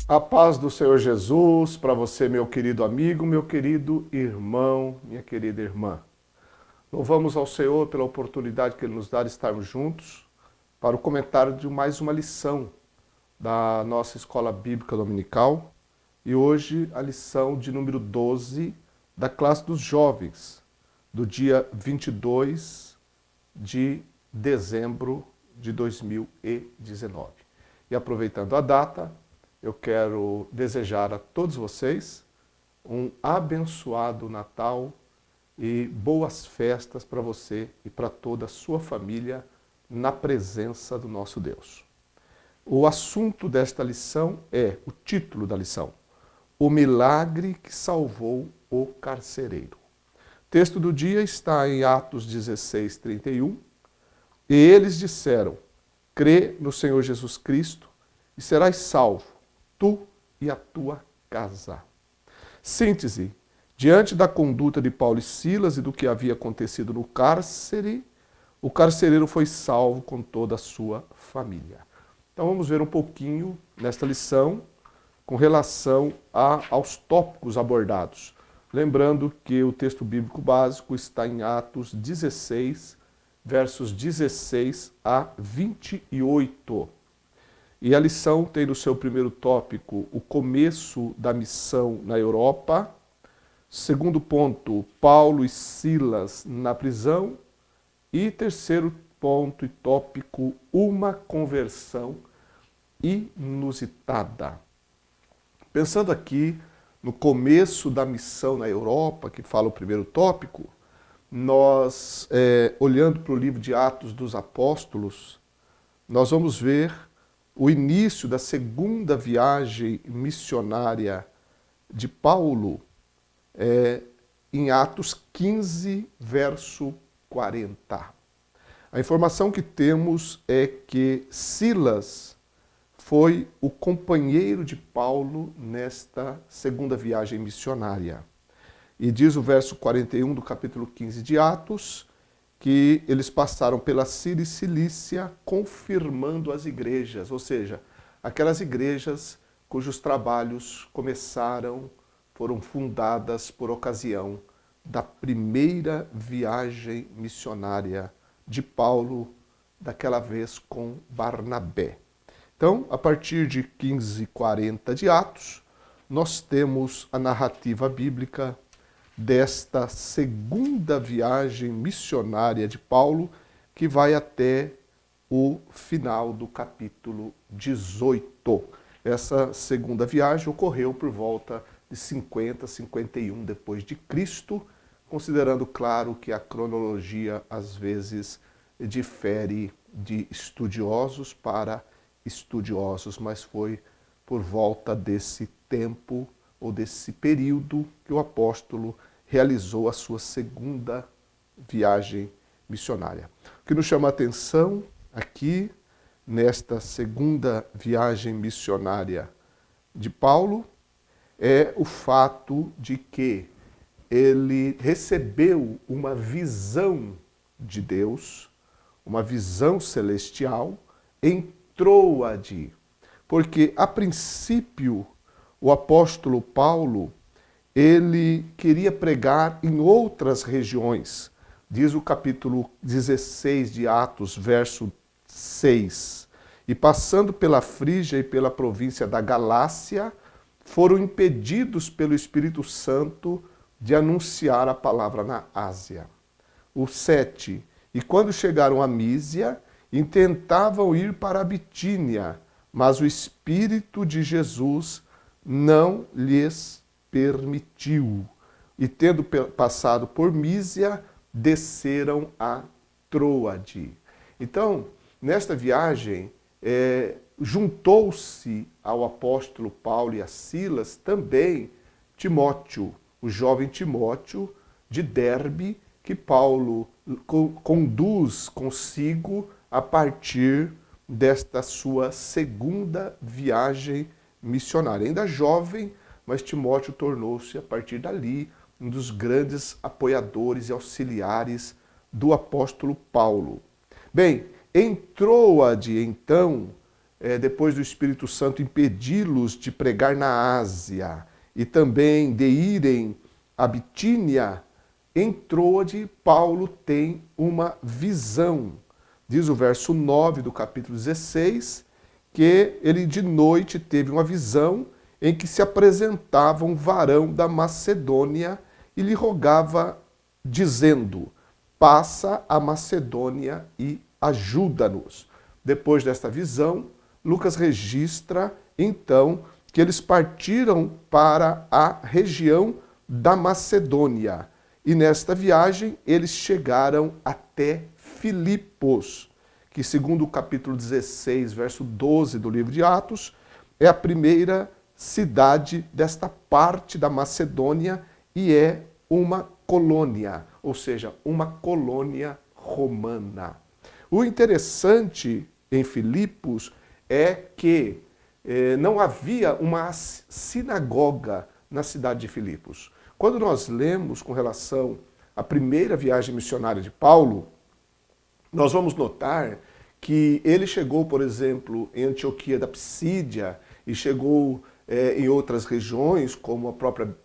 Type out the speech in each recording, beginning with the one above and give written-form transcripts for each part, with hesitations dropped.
A paz do Senhor Jesus para você, meu querido amigo, meu querido irmão, minha querida irmã. Louvamos ao Senhor pela oportunidade que Ele nos dá de estarmos juntos para o comentário de mais uma lição da nossa Escola Bíblica Dominical. E hoje a lição de número 12 da classe dos jovens, do dia 22 de dezembro de 2019. E aproveitando a data, eu quero desejar a todos vocês um abençoado Natal e boas festas para você e para toda a sua família na presença do nosso Deus. O assunto desta lição é, o título da lição, O Milagre que Salvou o Carcereiro. O texto do dia está em Atos 16, 31. E eles disseram, crê no Senhor Jesus Cristo e serás salvo, tu e a tua casa. Síntese. Diante da conduta de Paulo e Silas e do que havia acontecido no cárcere, o carcereiro foi salvo com toda a sua família. Então vamos ver um pouquinho nesta lição com relação aos tópicos abordados. Lembrando que o texto bíblico básico está em Atos 16, versos 16 a 28. E a lição tem no seu primeiro tópico o começo da missão na Europa. Segundo ponto, Paulo e Silas na prisão. E terceiro ponto e tópico, uma conversão inusitada. Pensando aqui no começo da missão na Europa, que fala o primeiro tópico, nós, olhando para o livro de Atos dos Apóstolos, nós vamos ver o início da segunda viagem missionária de Paulo em Atos 15, verso 40. A informação que temos é que Silas foi o companheiro de Paulo nesta segunda viagem missionária. E diz o verso 41 do capítulo 15 de Atos, que eles passaram pela Síria e Cilícia confirmando as igrejas, ou seja, aquelas igrejas cujos trabalhos foram fundadas por ocasião da primeira viagem missionária de Paulo, daquela vez com Barnabé. Então, a partir de 15:40 de Atos, nós temos a narrativa bíblica desta segunda viagem missionária de Paulo, que vai até o final do capítulo 18. Essa segunda viagem ocorreu por volta de 50, 51 depois de Cristo, considerando, claro, que a cronologia às vezes difere de estudiosos para estudiosos, mas foi por volta desse tempo ou desse período que o apóstolo realizou a sua segunda viagem missionária. O que nos chama a atenção aqui, nesta segunda viagem missionária de Paulo, é o fato de que ele recebeu uma visão de Deus, uma visão celestial em Troade, porque a princípio o apóstolo Paulo, ele queria pregar em outras regiões. Diz o capítulo 16 de Atos, verso 6. E passando pela Frígia e pela província da Galácia, foram impedidos pelo Espírito Santo de anunciar a palavra na Ásia. O 7. E quando chegaram a Mísia, intentavam ir para a Bitínia, mas o Espírito de Jesus não lhes permitiu. E tendo passado por Mísia, desceram a Troade. Então, nesta viagem, juntou-se ao apóstolo Paulo e a Silas também Timóteo, o jovem Timóteo de Derbe, que Paulo conduz consigo a partir desta sua segunda viagem missionária. Ainda jovem, mas Timóteo tornou-se, a partir dali, um dos grandes apoiadores e auxiliares do apóstolo Paulo. Bem, em Troade, então, depois do Espírito Santo impedi-los de pregar na Ásia e também de irem a Bitínia, em Troade, Paulo tem uma visão. Diz o verso 9 do capítulo 16, que ele de noite teve uma visão em que se apresentava um varão da Macedônia e lhe rogava, dizendo: passa a Macedônia e ajuda-nos. Depois desta visão, Lucas registra, então, que eles partiram para a região da Macedônia. E nesta viagem, eles chegaram até Filipos, que segundo o capítulo 16, verso 12 do livro de Atos, é a primeira cidade desta parte da Macedônia e é uma colônia, ou seja, uma colônia romana. O interessante em Filipos é que não havia uma sinagoga na cidade de Filipos. Quando nós lemos com relação à primeira viagem missionária de Paulo, nós vamos notar que ele chegou, por exemplo, em Antioquia da Psídia e chegou em outras regiões, como a própria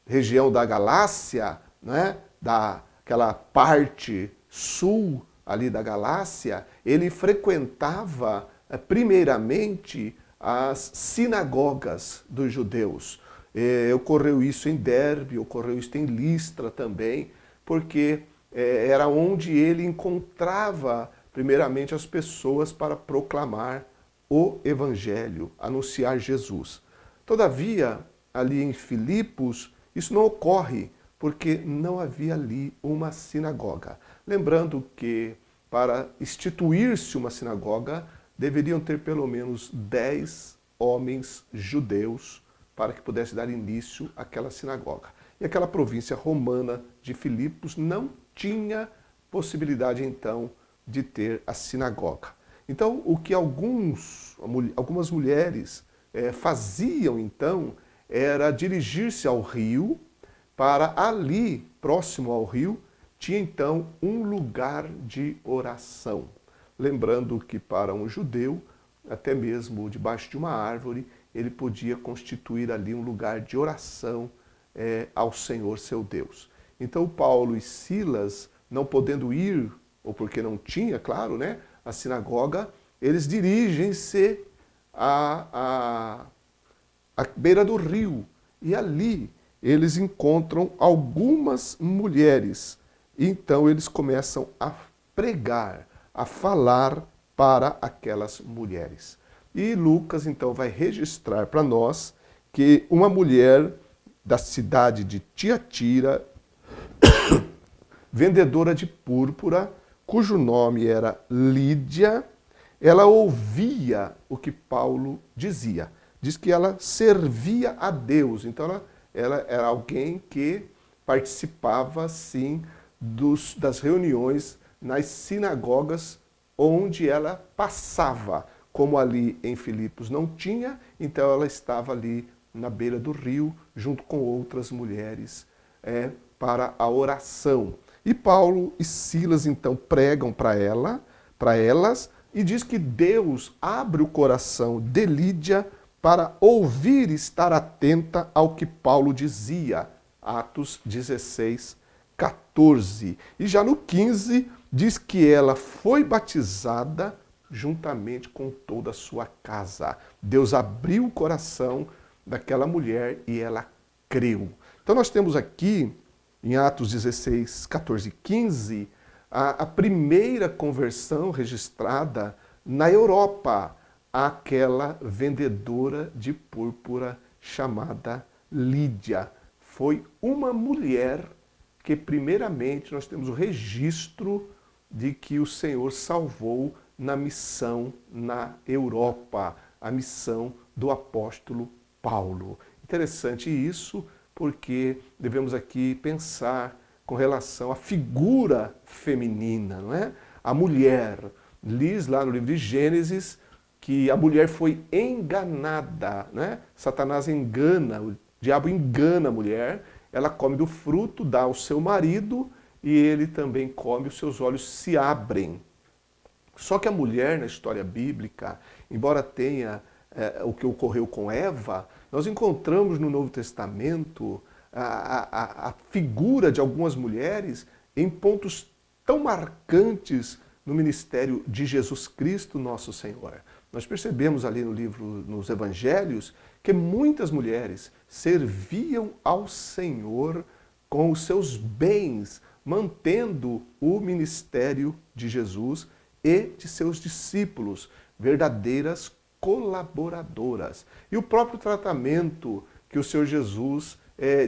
região da Galácia, né? Daquela parte sul ali da Galácia, ele frequentava primeiramente as sinagogas dos judeus. Ocorreu isso em Derbe, ocorreu isso em Listra também, porque era onde ele encontrava primeiramente as pessoas para proclamar o Evangelho, anunciar Jesus. Todavia, ali em Filipos, isso não ocorre, porque não havia ali uma sinagoga. Lembrando que para instituir-se uma sinagoga, deveriam ter pelo menos 10 homens judeus para que pudesse dar início àquela sinagoga. E aquela província romana de Filipos não tinha possibilidade, então, de ter a sinagoga. Então, o que algumas mulheres faziam, então, era dirigir-se ao rio, para ali, próximo ao rio, tinha, então, um lugar de oração. Lembrando que para um judeu, até mesmo debaixo de uma árvore, ele podia constituir ali um lugar de oração ao Senhor seu Deus. Então Paulo e Silas, não podendo ir, ou porque não tinha, claro, né, a sinagoga, eles dirigem-se à beira do rio. E ali eles encontram algumas mulheres. E então eles começam a pregar, a falar para aquelas mulheres. E Lucas então vai registrar para nós que uma mulher da cidade de Tiatira, vendedora de púrpura, cujo nome era Lídia, ela ouvia o que Paulo dizia. Diz que ela servia a Deus, então ela era alguém que participava, sim, das reuniões nas sinagogas onde ela passava. Como ali em Filipos não tinha, então ela estava ali na beira do rio, junto com outras mulheres, para a oração. E Paulo e Silas então pregam para elas, e diz que Deus abre o coração de Lídia para ouvir e estar atenta ao que Paulo dizia. Atos 16, 14. E já no 15 diz que ela foi batizada juntamente com toda a sua casa. Deus abriu o coração daquela mulher e ela creu. Então nós temos aqui, em Atos 16, 14 e 15, a primeira conversão registrada na Europa, aquela vendedora de púrpura chamada Lídia. Foi uma mulher que primeiramente nós temos o registro de que o Senhor salvou na missão na Europa, a missão do apóstolo Paulo. Interessante isso, porque devemos aqui pensar com relação à figura feminina, não é? A mulher. Diz lá no livro de Gênesis que a mulher foi enganada, né? Satanás engana, o diabo engana a mulher, ela come do fruto, dá ao seu marido e ele também come, os seus olhos se abrem. Só que a mulher na história bíblica, embora tenha o que ocorreu com Eva, nós encontramos no Novo Testamento a figura de algumas mulheres em pontos tão marcantes no ministério de Jesus Cristo, nosso Senhor. Nós percebemos ali no livro, nos Evangelhos, que muitas mulheres serviam ao Senhor com os seus bens, mantendo o ministério de Jesus e de seus discípulos, verdadeiras colaboradoras. E o próprio tratamento que o Senhor Jesus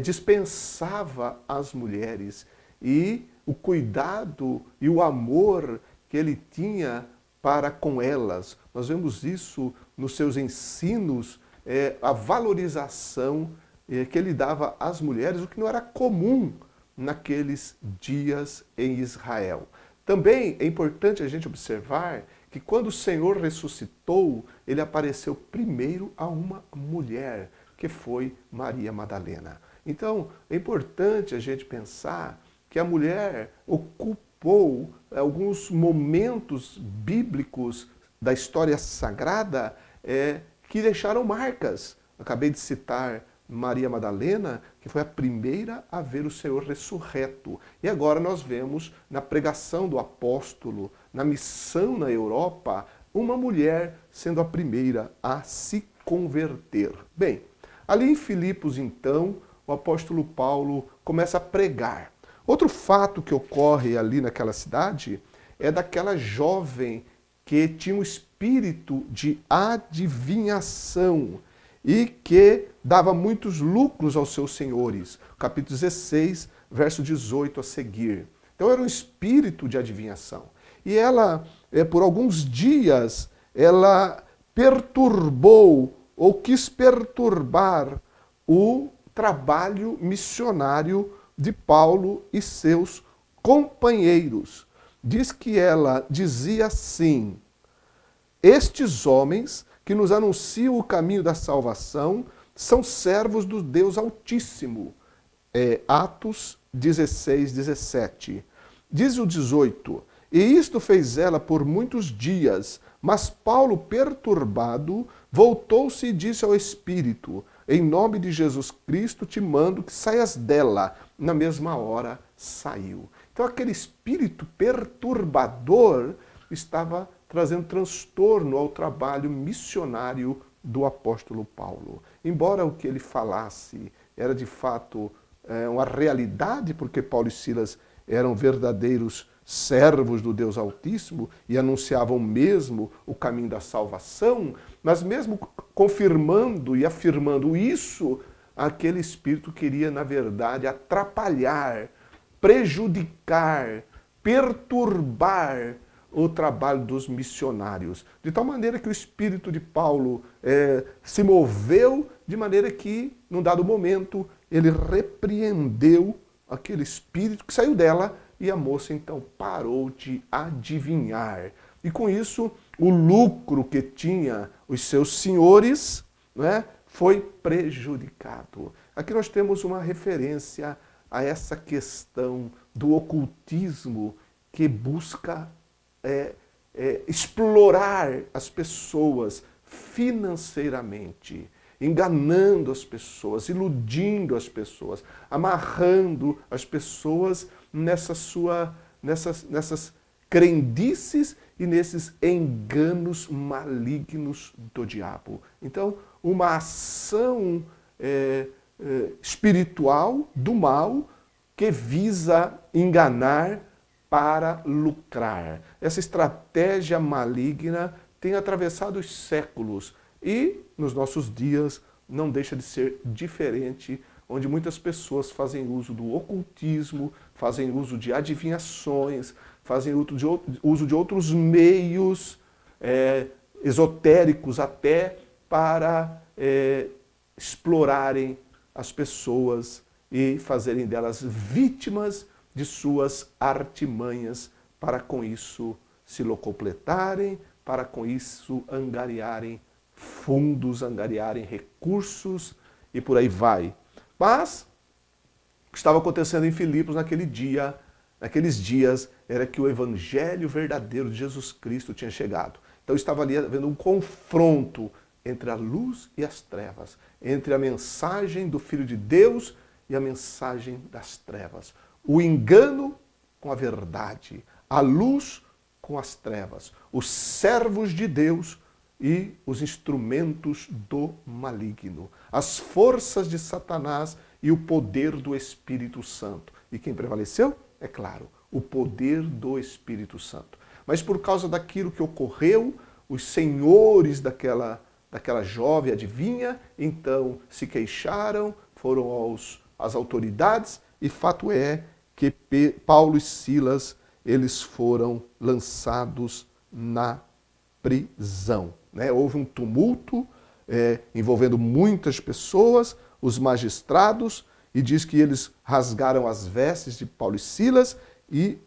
dispensava às mulheres e o cuidado e o amor que ele tinha para com elas. Nós vemos isso nos seus ensinos, a valorização que ele dava às mulheres, o que não era comum naqueles dias em Israel. Também é importante a gente observar que quando o Senhor ressuscitou, ele apareceu primeiro a uma mulher, que foi Maria Madalena. Então, é importante a gente pensar que a mulher ocupou alguns momentos bíblicos da história sagrada que deixaram marcas. Acabei de citar Maria Madalena, que foi a primeira a ver o Senhor ressurreto. E agora nós vemos na pregação do apóstolo, na missão na Europa, uma mulher sendo a primeira a se converter. Bem, ali em Filipos, então, o apóstolo Paulo começa a pregar. Outro fato que ocorre ali naquela cidade é daquela jovem que tinha um espírito de adivinhação e que dava muitos lucros aos seus senhores. Capítulo 16, verso 18 a seguir. Então era um espírito de adivinhação. E ela, por alguns dias, ela perturbou ou quis perturbar o trabalho missionário de Paulo e seus companheiros. Diz que ela dizia assim: estes homens que nos anunciam o caminho da salvação são servos do Deus Altíssimo. Atos 16, 17. Diz o 18: e isto fez ela por muitos dias, mas Paulo, perturbado, voltou-se e disse ao Espírito: em nome de Jesus Cristo te mando que saias dela. Na mesma hora saiu. Então aquele espírito perturbador estava trazendo transtorno ao trabalho missionário do apóstolo Paulo. Embora o que ele falasse era de fato uma realidade, porque Paulo e Silas eram verdadeiros servos do Deus Altíssimo e anunciavam mesmo o caminho da salvação, mas mesmo confirmando e afirmando isso, aquele espírito queria, na verdade, atrapalhar, prejudicar, perturbar o trabalho dos missionários. De tal maneira que o espírito de Paulo se moveu, de maneira que, num dado momento, ele repreendeu aquele espírito que saiu dela e a moça então parou de adivinhar. E com isso, o lucro que tinha os seus senhores, né, foi prejudicado. Aqui nós temos uma referência a essa questão do ocultismo que busca explorar as pessoas financeiramente, enganando as pessoas, iludindo as pessoas, amarrando as pessoas nessas crendices e nesses enganos malignos do diabo. Então, uma ação espiritual do mal que visa enganar para lucrar. Essa estratégia maligna tem atravessado os séculos e nos nossos dias não deixa de ser diferente, onde muitas pessoas fazem uso do ocultismo, fazem uso de adivinhações, fazem uso de outros meios esotéricos até para explorarem as pessoas e fazerem delas vítimas de suas artimanhas, para com isso se locupletarem, para com isso angariarem fundos, angariarem recursos e por aí vai. Mas o que estava acontecendo em Filipos naquele dia naqueles dias, era que o evangelho verdadeiro de Jesus Cristo tinha chegado. Então estava ali havendo um confronto entre a luz e as trevas, entre a mensagem do Filho de Deus e a mensagem das trevas. O engano com a verdade, a luz com as trevas, os servos de Deus e os instrumentos do maligno, as forças de Satanás e o poder do Espírito Santo. E quem prevaleceu? É claro, o poder do Espírito Santo. Mas por causa daquilo que ocorreu, os senhores daquela jovem adivinha, então se queixaram, foram às autoridades, e fato é que Paulo e Silas, eles foram lançados na prisão. Né? Houve um tumulto envolvendo muitas pessoas, os magistrados, e diz que eles rasgaram as vestes de Paulo e Silas e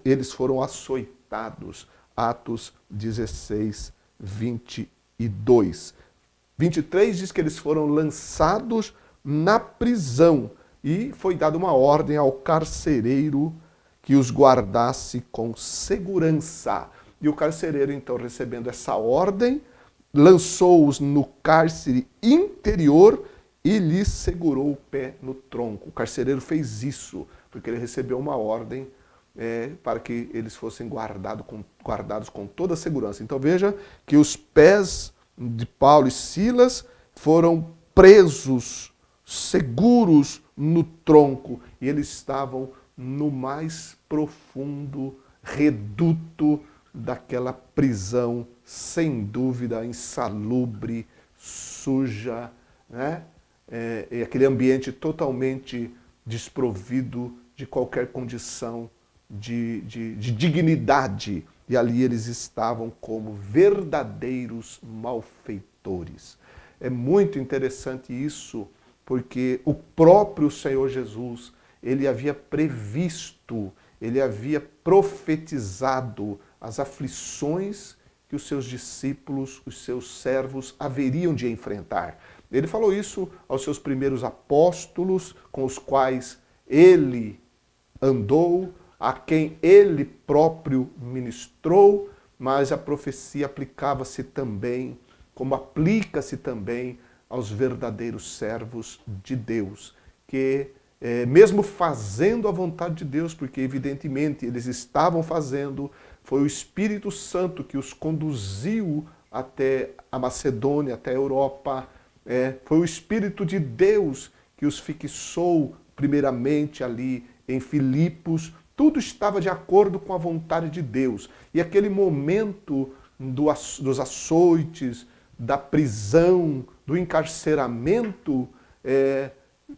eles foram açoitados. Atos 16, 22. 23 diz que eles foram lançados na prisão e foi dada uma ordem ao carcereiro que os guardasse com segurança. E o carcereiro, então, recebendo essa ordem, lançou-os no cárcere interior e lhes segurou o pé no tronco. O carcereiro fez isso, porque ele recebeu uma ordem para que eles fossem guardados com toda a segurança. Então veja que os pés de Paulo e Silas foram presos, seguros no tronco, e eles estavam no mais profundo reduto daquela prisão, sem dúvida, insalubre, suja, né? E aquele ambiente totalmente desprovido de qualquer condição de dignidade. E ali eles estavam como verdadeiros malfeitores. É muito interessante isso, porque o próprio Senhor Jesus, ele havia previsto, ele havia profetizado as aflições que os seus discípulos, os seus servos haveriam de enfrentar. Ele falou isso aos seus primeiros apóstolos, com os quais ele andou, a quem ele próprio ministrou, mas a profecia aplicava-se também, como aplica-se também aos verdadeiros servos de Deus, que mesmo fazendo a vontade de Deus, porque evidentemente eles estavam fazendo, foi o Espírito Santo que os conduziu até a Macedônia, até a Europa. Foi o Espírito de Deus que os fixou primeiramente ali em Filipos. Tudo estava de acordo com a vontade de Deus. E aquele momento dos açoites, da prisão, do encarceramento,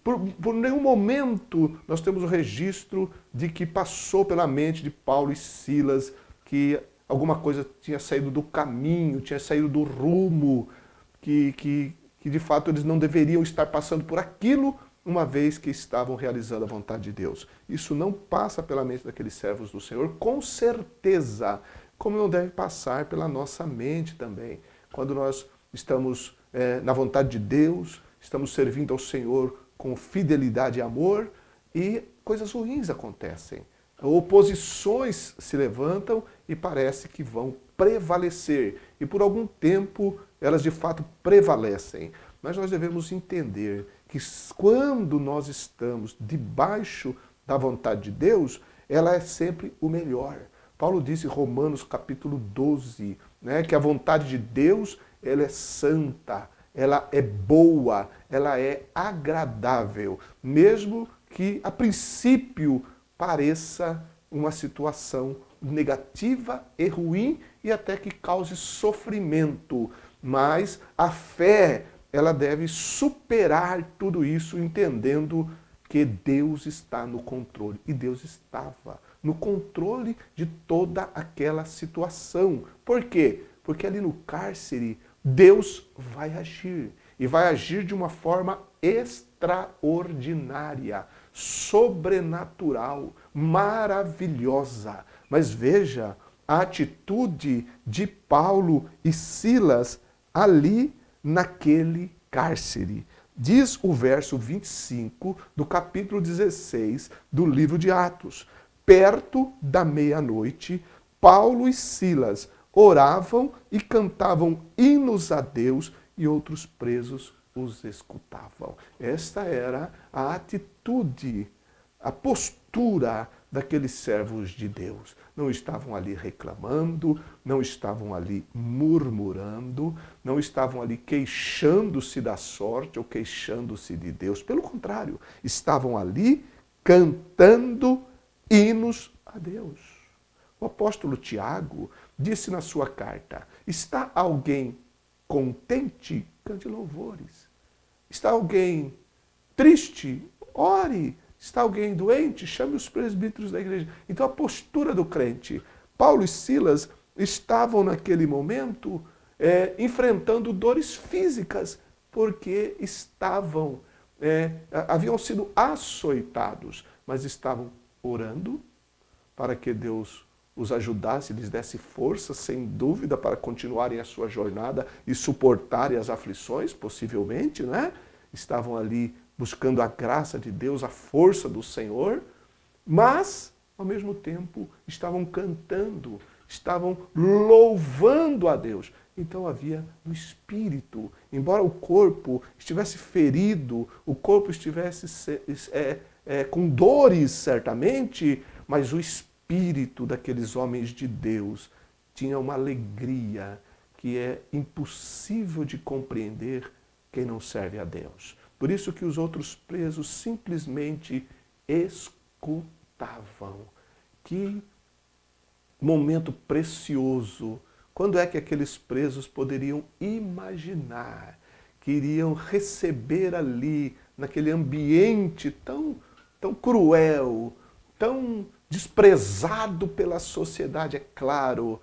por nenhum momento nós temos o registro de que passou pela mente de Paulo e Silas que alguma coisa tinha saído do caminho, tinha saído do rumo, que de fato eles não deveriam estar passando por aquilo, uma vez que estavam realizando a vontade de Deus. Isso não passa pela mente daqueles servos do Senhor, com certeza, como não deve passar pela nossa mente também. Quando nós estamos na vontade de Deus, estamos servindo ao Senhor com fidelidade e amor, e coisas ruins acontecem. Oposições se levantam e parece que vão prevalecer. E por algum tempo elas de fato prevalecem. Mas nós devemos entender que quando nós estamos debaixo da vontade de Deus, ela é sempre o melhor. Paulo disse em Romanos capítulo 12, né, que a vontade de Deus ela é santa, ela é boa, ela é agradável, mesmo que a princípio pareça uma situação negativa e ruim e até que cause sofrimento. Mas a fé, ela deve superar tudo isso, entendendo que Deus está no controle. E Deus estava no controle de toda aquela situação. Por quê? Porque ali no cárcere, Deus vai agir. E vai agir de uma forma extraordinária, sobrenatural, maravilhosa. Mas veja a atitude de Paulo e Silas ali naquele cárcere. Diz o verso 25 do capítulo 16 do livro de Atos: perto da meia-noite, Paulo e Silas oravam e cantavam hinos a Deus e outros presos os escutavam. Esta era a atitude, a postura daqueles servos de Deus. Não estavam ali reclamando, não estavam ali murmurando, não estavam ali queixando-se da sorte ou queixando-se de Deus. Pelo contrário, estavam ali cantando hinos a Deus. O apóstolo Tiago disse na sua carta: está alguém contente? Cante louvores. Está alguém triste? Ore. Está alguém doente? Chame os presbíteros da igreja. Então a postura do crente. Paulo e Silas estavam naquele momento enfrentando dores físicas, porque haviam sido açoitados, mas estavam orando para que Deus os ajudasse, lhes desse força, sem dúvida, para continuarem a sua jornada e suportarem as aflições, possivelmente, né? Estavam ali buscando a graça de Deus, a força do Senhor, mas, ao mesmo tempo, estavam cantando, estavam louvando a Deus. Então havia no espírito, embora o corpo estivesse ferido, o corpo estivesse com dores, certamente, mas o espírito daqueles homens de Deus tinha uma alegria que é impossível de compreender quem não serve a Deus. Por isso que os outros presos simplesmente escutavam. Que momento precioso! Quando é que aqueles presos poderiam imaginar que iriam receber ali, naquele ambiente tão cruel, tão desprezado pela sociedade? É claro,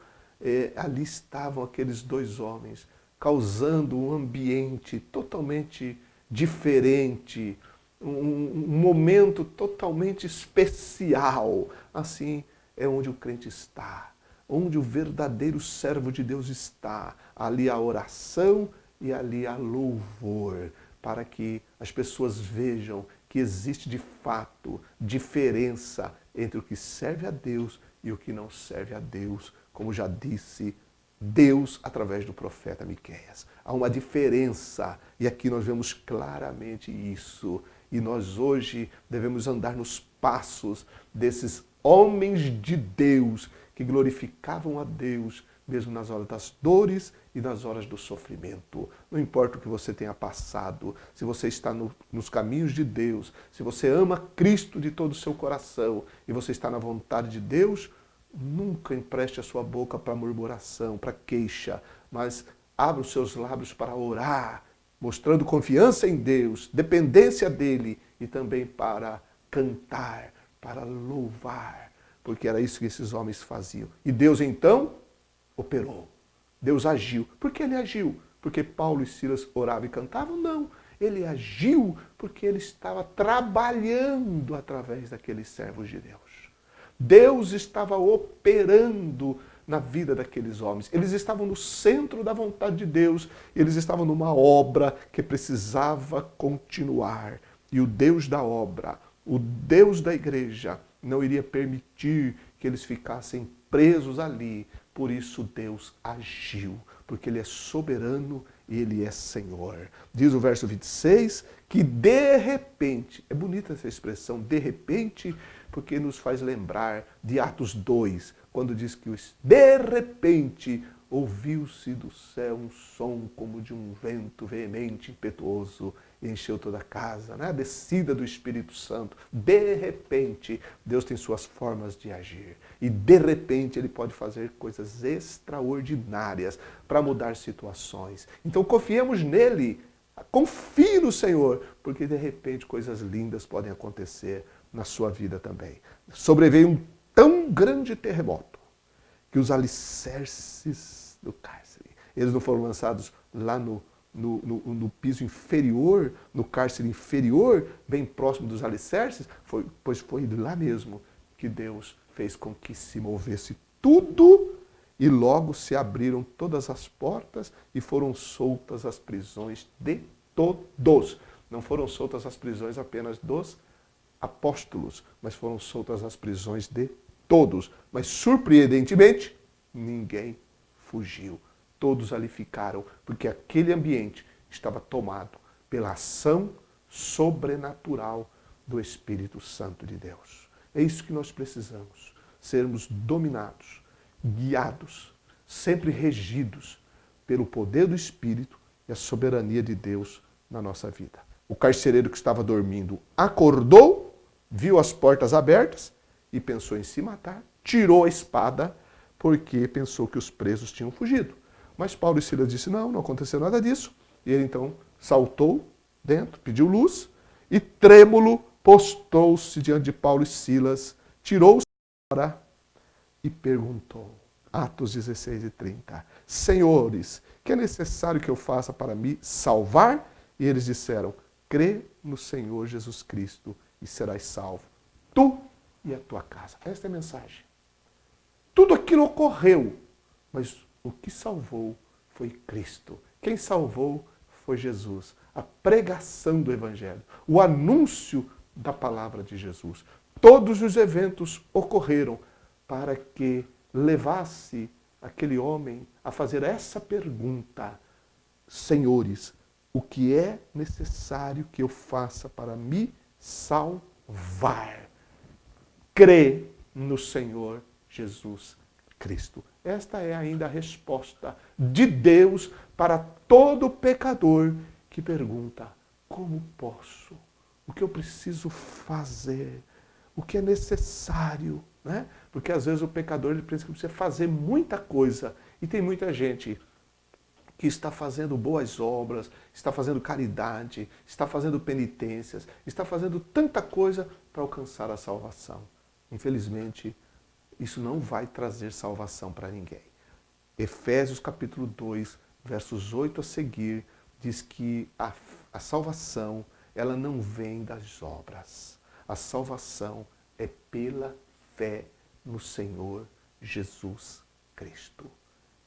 ali estavam aqueles dois homens, causando um ambiente totalmente diferente, um momento totalmente especial. Assim é onde o crente está, onde o verdadeiro servo de Deus está. Ali a oração e ali a louvor, para que as pessoas vejam que existe de fato diferença entre o que serve a Deus e o que não serve a Deus, como já disse Deus através do profeta Miqueias. Há uma diferença e aqui nós vemos claramente isso. E nós hoje devemos andar nos passos desses homens de Deus que glorificavam a Deus mesmo nas horas das dores e nas horas do sofrimento. Não importa o que você tenha passado, se você está nos caminhos de Deus, se você ama Cristo de todo o seu coração e você está na vontade de Deus, nunca empreste a sua boca para murmuração, para queixa, mas abra os seus lábios para orar, mostrando confiança em Deus, dependência dEle e também para cantar, para louvar, porque era isso que esses homens faziam. E Deus então operou, Deus agiu. Por que Ele agiu? Porque Paulo e Silas oravam e cantavam? Não. Ele agiu porque Ele estava trabalhando através daqueles servos de Deus. Deus estava operando na vida daqueles homens. Eles estavam no centro da vontade de Deus. Eles estavam numa obra que precisava continuar. E o Deus da obra, o Deus da igreja, não iria permitir que eles ficassem presos ali. Por isso Deus agiu, porque Ele é soberano e Ele é Senhor. Diz o verso 26 que de repente, é bonita essa expressão, de repente, porque nos faz lembrar de Atos 2, quando diz que de repente ouviu-se do céu um som como de um vento veemente, impetuoso, e encheu toda a casa, né? A descida do Espírito Santo. De repente, Deus tem suas formas de agir. E de repente Ele pode fazer coisas extraordinárias para mudar situações. Então confiemos nele, confie no Senhor, porque de repente coisas lindas podem acontecer na sua vida também. Sobreveio um tão grande terremoto que os alicerces do cárcere, eles não foram lançados lá no piso inferior, no cárcere inferior, bem próximo dos alicerces, pois foi lá mesmo que Deus fez com que se movesse tudo e logo se abriram todas as portas e foram soltas as prisões de todos. Não foram soltas as prisões apenas dos apóstolos, mas foram soltas as prisões de todos. Mas, surpreendentemente, ninguém fugiu. Todos ali ficaram, porque aquele ambiente estava tomado pela ação sobrenatural do Espírito Santo de Deus. É isso que nós precisamos, sermos dominados, guiados, sempre regidos pelo poder do Espírito e a soberania de Deus na nossa vida. O carcereiro que estava dormindo acordou, viu as portas abertas e pensou em se matar, tirou a espada porque pensou que os presos tinham fugido. Mas Paulo e Silas disse, não aconteceu nada disso. E ele então saltou dentro, pediu luz e trêmulo postou-se diante de Paulo e Silas, tirou-se fora e perguntou, Atos 16 e 30, Senhores, que é necessário que eu faça para me salvar? E eles disseram, crê no Senhor Jesus Cristo e serás salvo, tu e a tua casa. Esta é a mensagem. Tudo aquilo ocorreu, mas o que salvou foi Cristo. Quem salvou foi Jesus. A pregação do Evangelho, o anúncio da palavra de Jesus. Todos os eventos ocorreram para que levasse aquele homem a fazer essa pergunta: Senhores, o que é necessário que eu faça para me salvar? Crê no Senhor Jesus Cristo. Esta é ainda a resposta de Deus para todo pecador que pergunta: como posso? O que eu preciso fazer? O que é necessário? Né? Porque às vezes o pecador ele pensa que precisa fazer muita coisa. E tem muita gente que está fazendo boas obras, está fazendo caridade, está fazendo penitências, está fazendo tanta coisa para alcançar a salvação. Infelizmente, isso não vai trazer salvação para ninguém. Efésios capítulo 2, versos 8 a seguir, diz que a salvação, ela não vem das obras. A salvação é pela fé no Senhor Jesus Cristo.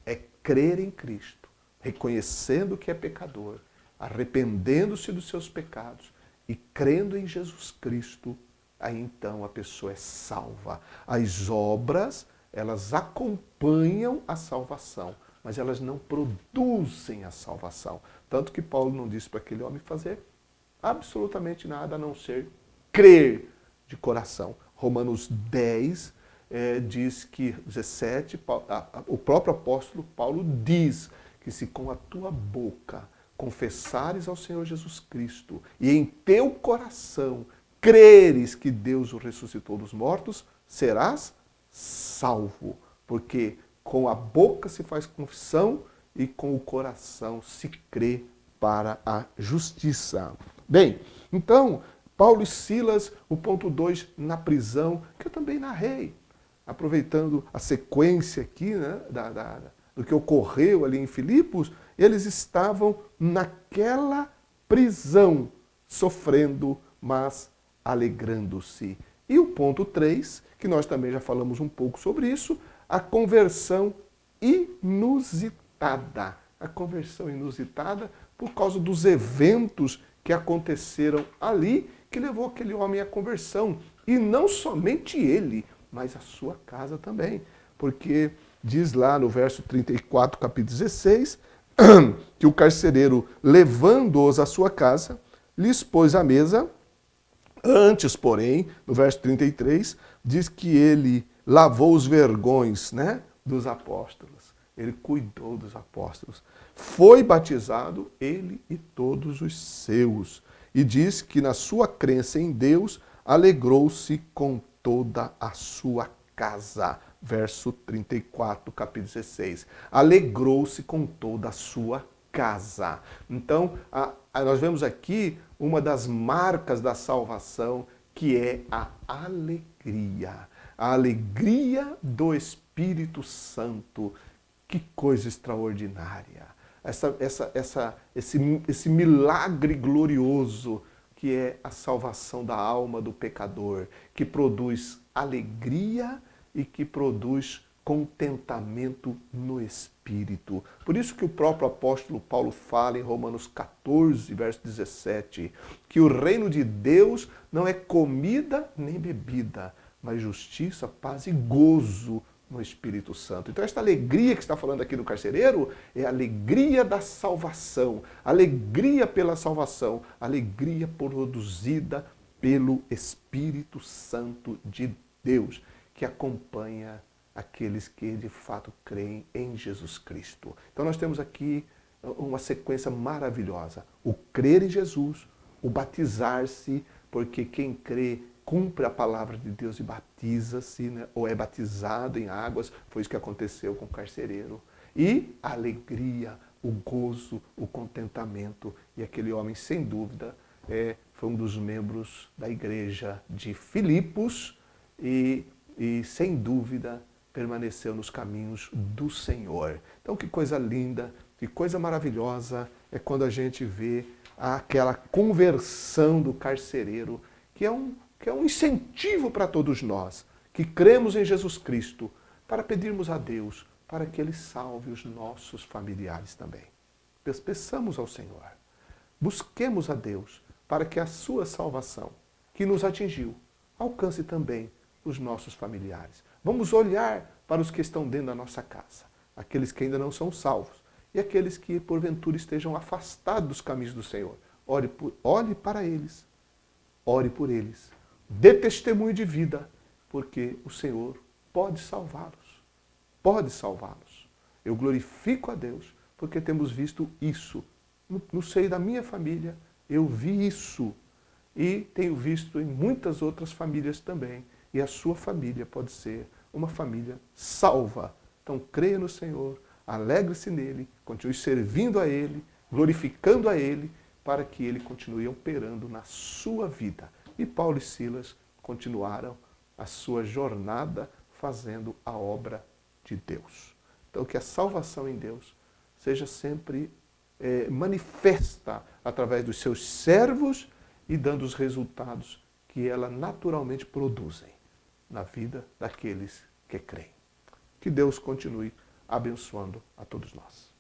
É crer em Cristo, reconhecendo que é pecador, arrependendo-se dos seus pecados e crendo em Jesus Cristo, aí então a pessoa é salva. As obras, elas acompanham a salvação, mas elas não produzem a salvação. Tanto que Paulo não disse para aquele homem fazer absolutamente nada a não ser crer de coração. Romanos 10 diz que, 17, o próprio apóstolo Paulo diz que se com a tua boca confessares ao Senhor Jesus Cristo e em teu coração creres que Deus o ressuscitou dos mortos, serás salvo. Porque com a boca se faz confissão e com o coração se crê para a justiça. Bem, então, Paulo e Silas, o ponto 2, na prisão, que eu também narrei, aproveitando a sequência aqui, né, do que ocorreu ali em Filipos, eles estavam naquela prisão, sofrendo, mas alegrando-se. E o ponto 3, que nós também já falamos um pouco sobre isso, a conversão inusitada. A conversão inusitada por causa dos eventos que aconteceram ali, que levou aquele homem à conversão. E não somente ele, mas a sua casa também. Porque diz lá no verso 34, capítulo 16, que o carcereiro, levando-os à sua casa, lhes pôs à mesa. Antes, porém, no verso 33, diz que ele lavou os vergões, né, dos apóstolos. Ele cuidou dos apóstolos. Foi batizado ele e todos os seus. E diz que na sua crença em Deus, alegrou-se com toda a sua casa. Verso 34, capítulo 16. Alegrou-se com toda a sua casa. Então, nós vemos aqui uma das marcas da salvação, que é a alegria. A alegria do Espírito Santo. Que coisa extraordinária. Esse milagre glorioso que é a salvação da alma do pecador, que produz alegria e que produz contentamento no Espírito. Por isso que o próprio apóstolo Paulo fala em Romanos 14, verso 17, que o reino de Deus não é comida nem bebida, mas justiça, paz e gozo no Espírito Santo. Então esta alegria que está falando aqui no carcereiro é a alegria da salvação, alegria pela salvação, alegria produzida pelo Espírito Santo de Deus, que acompanha aqueles que de fato creem em Jesus Cristo. Então nós temos aqui uma sequência maravilhosa. O crer em Jesus, o batizar-se, porque quem crê cumpre a palavra de Deus e batiza-se, né? Ou é batizado em águas, foi isso que aconteceu com o carcereiro. E a alegria, o gozo, o contentamento. E aquele homem, sem dúvida, foi um dos membros da igreja de Filipos e sem dúvida, permaneceu nos caminhos do Senhor. Então, que coisa linda, que coisa maravilhosa é quando a gente vê aquela conversão do carcereiro, que é um incentivo para todos nós, que cremos em Jesus Cristo, para pedirmos a Deus para que Ele salve os nossos familiares também. Peçamos ao Senhor, busquemos a Deus para que a sua salvação, que nos atingiu, alcance também os nossos familiares. Vamos olhar para os que estão dentro da nossa casa, aqueles que ainda não são salvos e aqueles que porventura estejam afastados dos caminhos do Senhor. Olhe para eles, ore por eles, dê testemunho de vida, porque o Senhor pode salvá-los. Pode salvá-los. Eu glorifico a Deus porque temos visto isso. No seio da minha família, eu vi isso. E tenho visto em muitas outras famílias também. E a sua família pode ser uma família salva. Então creia no Senhor, alegre-se nele, continue servindo a Ele, glorificando a Ele, para que Ele continue operando na sua vida. E Paulo e Silas continuaram a sua jornada fazendo a obra de Deus. Então que a salvação em Deus seja sempre manifesta através dos seus servos e dando os resultados que ela naturalmente produzem na vida daqueles que creem. Que Deus continue abençoando a todos nós.